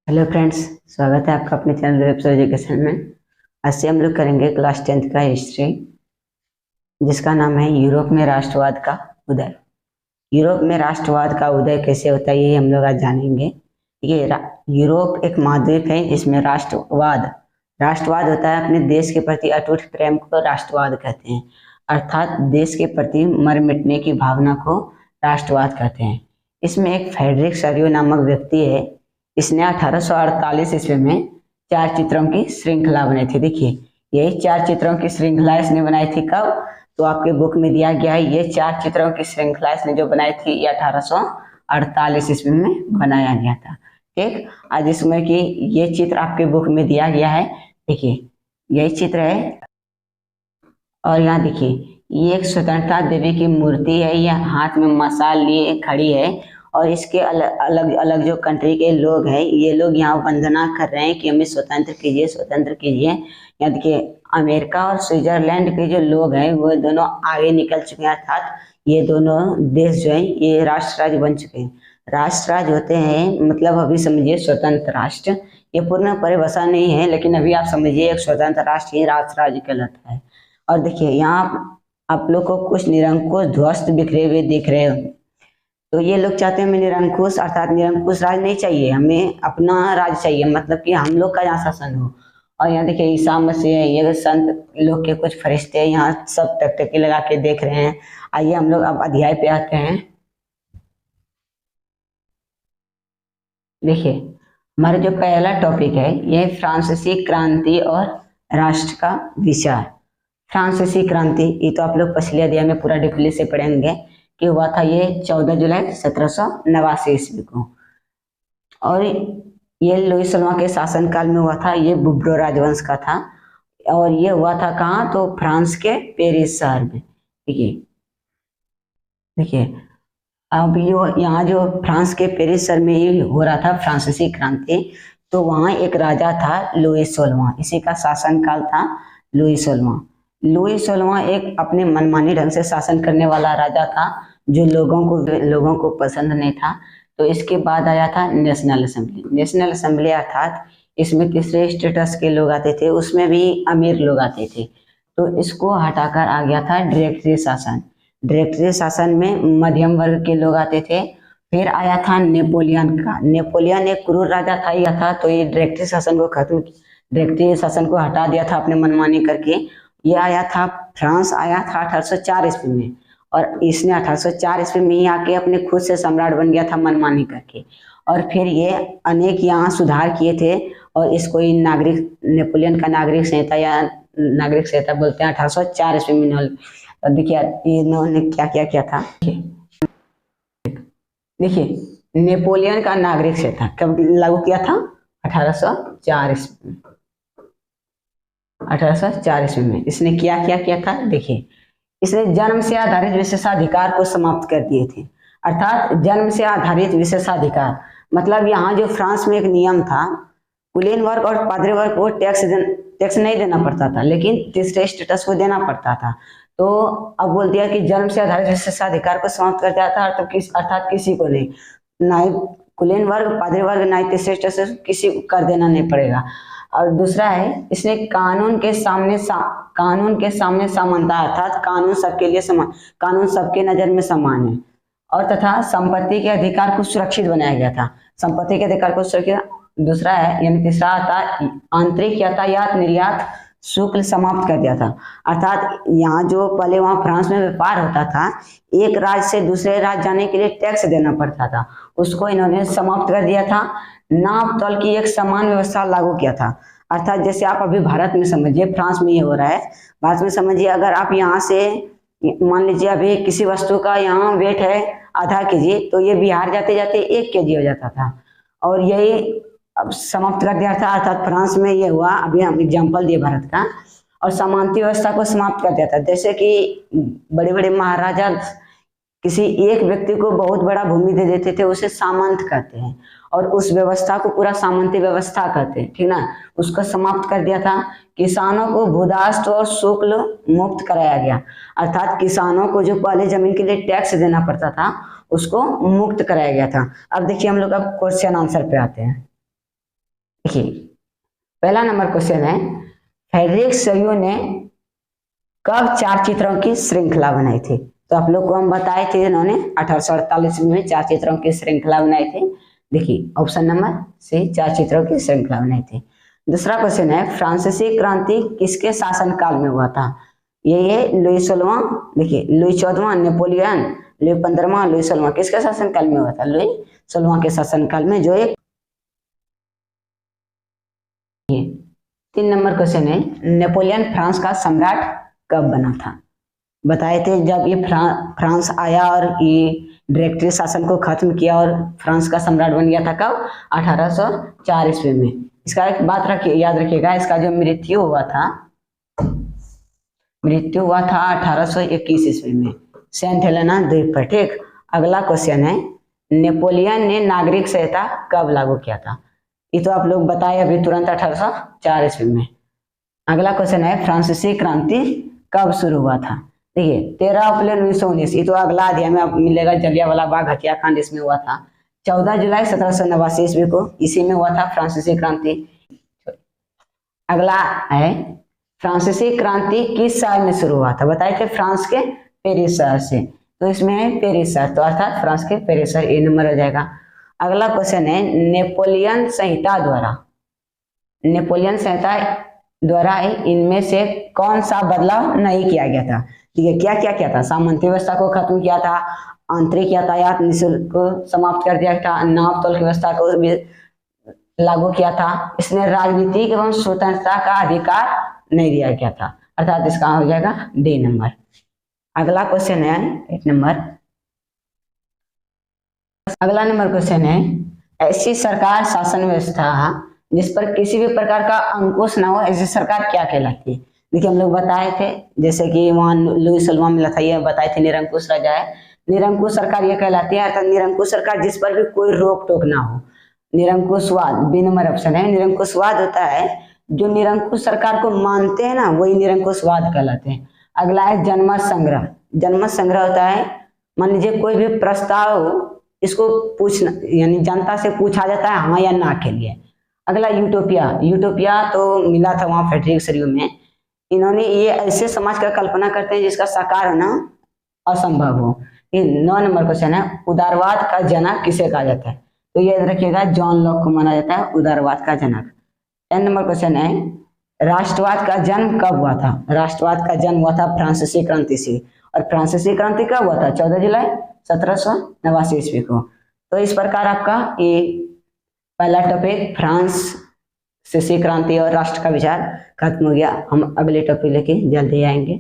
Hello friends, स्वागत है आपका अपने चैनल वेब एजुकेशन में। आज से हम लोग करेंगे क्लास 10th का हिस्ट्री, जिसका नाम है यूरोप में राष्ट्रवाद का उदय। यूरोप में राष्ट्रवाद का उदय कैसे होता है, ये हम लोग आज जानेंगे। यूरोप एक महाद्वीप है जिसमें राष्ट्रवाद राष्ट्रवाद होता है। अपने देश के प्रति अटूट प्रेम को राष्ट्रवाद कहते हैं, अर्थात देश के प्रति मर मिटने की भावना को राष्ट्रवाद कहते हैं। इसमें एक फ्रेडरिक शर्यू नामक व्यक्ति है। इसने 1848 ईस्वी में 4 चित्रों की श्रृंखला बनाई थी। देखिए, यही 4 चित्रों की श्रृंखला इसने बनाई थी। कब? तो आपके बुक में दिया गया है, ये 4 चित्रों की श्रृंखला इसने जो बनाई थी ये 1848 ईस्वी में बनाया गया था। ठीक, आज इसमें कि ये चित्र आपके बुक में दिया गया है। देखिए, यही चित्र है और यहाँ देखिए, ये एक स्वतंत्रता देवी की मूर्ति है। यह हाथ में मशाल लिए खड़ी है और इसके अलग अलग जो कंट्री के लोग हैं, ये लोग यहाँ वंदना कर रहे हैं कि हमें स्वतंत्र कीजिए, स्वतंत्र कीजिए। यहाँ देखिए, अमेरिका और स्विट्जरलैंड के जो लोग हैं वो दोनों आगे निकल चुके हैं, अर्थात ये दोनों देश जो है ये राष्ट्र राज्य बन चुके हैं। राष्ट्र राज्य होते हैं मतलब अभी समझिए स्वतंत्र राष्ट्र, ये पूर्ण परिभाषा नहीं है, लेकिन अभी आप समझिए एक स्वतंत्र राष्ट्र ही राष्ट्र राज्य कहलाता है। और देखिए, यहाँ आप लोग को कुछ निरंकुश ध्वस्त बिखरे हुए दिख रहे होंगे। तो ये लोग चाहते हैं हमें निरंकुश अर्थात निरंकुश राज नहीं चाहिए, हमें अपना राज चाहिए, मतलब कि हम लोग का यहाँ शासन हो। और यहाँ देखिए, ईसा मसीह ये संत लोग के कुछ फरिश्ते यहाँ सब टकटकी लगा के देख रहे हैं। आइए हम लोग अब अध्याय पे आते हैं। देखिए, हमारा जो पहला टॉपिक है यह फ्रांसीसी क्रांति और राष्ट्र का विचार। फ्रांसीसी क्रांति ये तो आप लोग पिछले अध्याय में पूरा डिटेल से पढ़ेंगे कि हुआ था ये 14 जुलाई 1789 ईस्वी को, और ये लुई सल्वा के शासनकाल में हुआ था। ये बुब्रो राजवंश का था और ये हुआ था कहाँ? तो फ्रांस के पेरिस शहर में। देखिए अब यहाँ जो फ्रांस के पेरिस शहर में ही हो रहा था फ्रांसीसी क्रांति। तो वहाँ एक राजा था लुई सोलवा, इसी का शासनकाल था लुई सोलवा। लुई सोलवा एक अपने मनमानी ढंग से शासन करने वाला राजा था जो लोगों को पसंद नहीं था। तो इसके बाद आया था नेशनल असेंबली। नेशनल असेंबली अर्थात इसमें तीसरे स्टेटस के लोग आते थे, उसमें भी अमीर लोग आते थे। तो इसको हटाकर आ गया था डायरेक्टरी शासन। डायरेक्टरी शासन में मध्यम वर्ग के लोग आते थे। फिर आया था नेपोलियन का। नेपोलियन एक क्रूर राजा था यह था, तो ये डायरेक्टरी शासन को डायरेक्टरी शासन को हटा दिया था अपने मनमानी करके। ये आया था फ्रांस, आया था 1804 ईस्वी में, और इसने 1804 ईस्वी में ही आके अपने खुद से सम्राट बन गया था मनमानी करके। और फिर ये अनेक यहाँ सुधार किए थे और इसको नेपोलियन का नागरिक संहिता या नागरिक संहिता बोलते हैं 1804 ईस्वी में। देखिए इन्होंने क्या क्या किया था। देखिए, नेपोलियन का नागरिक संहिता कब लागू किया था? 1804 ईस्वी में। 1804 ईस्वी में इसने क्या क्या किया था? देखिए, इसने जन्म से आधारित विशेषाधिकार को समाप्त कर दिए थे। अर्थात जन्म से आधारित विशेषाधिकार मतलब यहाँ जो फ्रांस में एक नियम था, कुलीन वर्ग और पादरी वर्ग को टैक्स नहीं देना पड़ता था, लेकिन तीसरे स्टेटस को देना पड़ता था। तो अब बोल दिया कि जन्म से आधारित विशेषाधिकार को समाप्त कर दिया था, अर्थात किसी को नहीं, ना ही कुलीन वर्ग, पादरी वर्ग, ना ही तीसरे स्टेटस किसी को कर देना नहीं पड़ेगा। और दूसरा है, इसने कानून के सामने समानता अर्थात कानून सबके लिए समान, कानून सबके नजर में समान है। और तथा संपत्ति के अधिकार को सुरक्षित बनाया गया था। संपत्ति के अधिकार को सुरक्षित। दूसरा है यानी तीसरा आता आंतरिक यातायात निर्यात शुल्क समाप्त कर दिया था। अर्थात यहाँ जो पहले वहाँ फ्रांस में व्यापार होता था, एक राज्य से दूसरे राज्य जाने के लिए टैक्स देना पड़ता था, उसको इन्होंने समाप्त कर दिया था। नाप तौल की एक समान व्यवस्था लागू किया था। अर्थात जैसे आप अभी भारत में समझिए, फ्रांस में ये हो रहा है, भारत में समझिए अगर आप यहाँ से मान लीजिए अभी किसी वस्तु का यहाँ वेट है आधा केजी, तो ये बिहार जाते जाते 1 केजी हो जाता था, और यही अब समाप्त कर दिया था। अर्थात फ्रांस में ये हुआ, अभी हम एग्जाम्पल दिए भारत का। और समानती व्यवस्था को समाप्त कर दिया था। जैसे कि बड़े बड़े महाराजा किसी एक व्यक्ति को बहुत बड़ा भूमि दे देते थे, उसे सामंत कहते हैं, और उस व्यवस्था को पूरा सामंती व्यवस्था कहते हैं, ठीक ना। उसको समाप्त कर दिया था। किसानों को भूदास्त और शुल्क मुक्त कराया गया। अर्थात किसानों को जो पहले जमीन के लिए टैक्स देना पड़ता था उसको मुक्त कराया गया था। अब देखिए हम लोग अब क्वेश्चन आंसर पे आते हैं। देखिए पहला नंबर क्वेश्चन है, फ्रेडरिक सयू ने कब 4 चित्रों की श्रृंखला बनाई थी? तो आप लोग को हम बताए थे, इन्होंने 1848 में 4 चित्रों की श्रृंखला बनाई थी। देखिए ऑप्शन नंबर सी, 4 चित्रों की श्रृंखला बनाई थी। दूसरा क्वेश्चन है, फ्रांसीसी क्रांति किसके शासनकाल में हुआ था? ये लुई 16वां, देखिए लुई 14वां, नेपोलियन, लुई 15वां, लुई 16वां, किसके शासनकाल में हुआ था? लुई 16वां के शासनकाल में। जो एक 3 नंबर क्वेश्चन है, नेपोलियन फ्रांस का सम्राट कब बना था? बताए थे जब ये फ्रांस आया और ये डायरेक्टरी शासन को खत्म किया और फ्रांस का सम्राट बन गया था। कब? 1804 ईस्वी में। इसका एक बात रखिए, याद रखिएगा, इसका जो मृत्यु हुआ था 1821 ईस्वी में, सेंट हेलेना द्वीप पर। ठीक, अगला क्वेश्चन है, नेपोलियन ने नागरिक संहिता कब लागू किया था? ये तो आप लोग बताए अभी तुरंत 1804 ईस्वी में। अगला क्वेश्चन है, फ्रांसीसी क्रांति कब शुरू हुआ था? देखिए 13 अप्रैल 1919, ये तो अगला अध्याय में आपको मिलेगा, जलियांवाला बाग हत्याकांड इसमें हुआ था। 14 जुलाई 1789 ईस्वी को इसी में हुआ था फ्रांसीसी क्रांति। अगला है, फ्रांसीसी क्रांति किस शहर में शुरू हुआ था? बताए थे फ्रांस के पेरिस शहर से, तो इसमें है पेरिस शहर, तो अर्थात फ्रांस के पेरिस शहर, ये नंबर हो जाएगा। अगला क्वेश्चन है, नेपोलियन संहिता द्वारा इनमें से कौन सा बदलाव नहीं किया गया था? ठीक है, क्या क्या किया था? सामंती व्यवस्था को खत्म किया था, आंतरिक यातायात निःशुल्क को समाप्त कर दिया था, नाव तोल की व्यवस्था को भी लागू किया था, इसने राजनीतिक एवं स्वतंत्रता का अधिकार नहीं दिया गया था, अर्थात इसका हो जाएगा डी नंबर। अगला क्वेश्चन है 8 नंबर। अगला नंबर क्वेश्चन है, ऐसी सरकार शासन व्यवस्था जिस पर किसी भी प्रकार का अंकुश ना हो, ऐसी सरकार क्या कहलाती है? देखिए हम लोग बताए थे, जैसे कि वहाँ लुई 16वां मिला था, ये बताए थे निरंकुश राजा है, निरंकुश सरकार ये कहलाती है, अर्थात निरंकुश सरकार जिस पर भी कोई रोक टोक ना हो। निरंकुशवाद, बी नंबर ऑप्शन है। निरंकुशवाद होता है जो निरंकुश सरकार को मानते हैं ना, वही निरंकुशवाद कहलाते हैं। अगला है जनमत संग्रह। जनमत संग्रह होता है, मान लीजिए कोई भी प्रस्ताव, इसको पूछना यानी जनता से पूछा जाता है हाँ या ना के लिए। अगला यूटोपिया तो मिला था वहां फ्रेडरिक सयू में। इन्होंने ये ऐसे समाज का कल्पना करते हैं जिसका साकार होना असंभव हो। ये 9 नंबर क्वेश्चन है, उदारवाद का जनक किसे कहा जाता है? तो ये याद रखिएगा, जॉन लॉक को माना जाता है उदारवाद का जनक। 10 नंबर क्वेश्चन है, राष्ट्रवाद का जन्म कब हुआ था? राष्ट्रवाद का जन्म हुआ था फ्रांसीसी क्रांति से। और फ्रांसीसी क्रांति कब हुआ था? 14 जुलाई 1789 ईस्वी को। तो इस प्रकार आपका ये पहला टॉपिक फ्रांसीसी क्रांति और राष्ट्र का विचार खत्म हो गया। हम अगले टॉपिक लेके जल्दी आएंगे।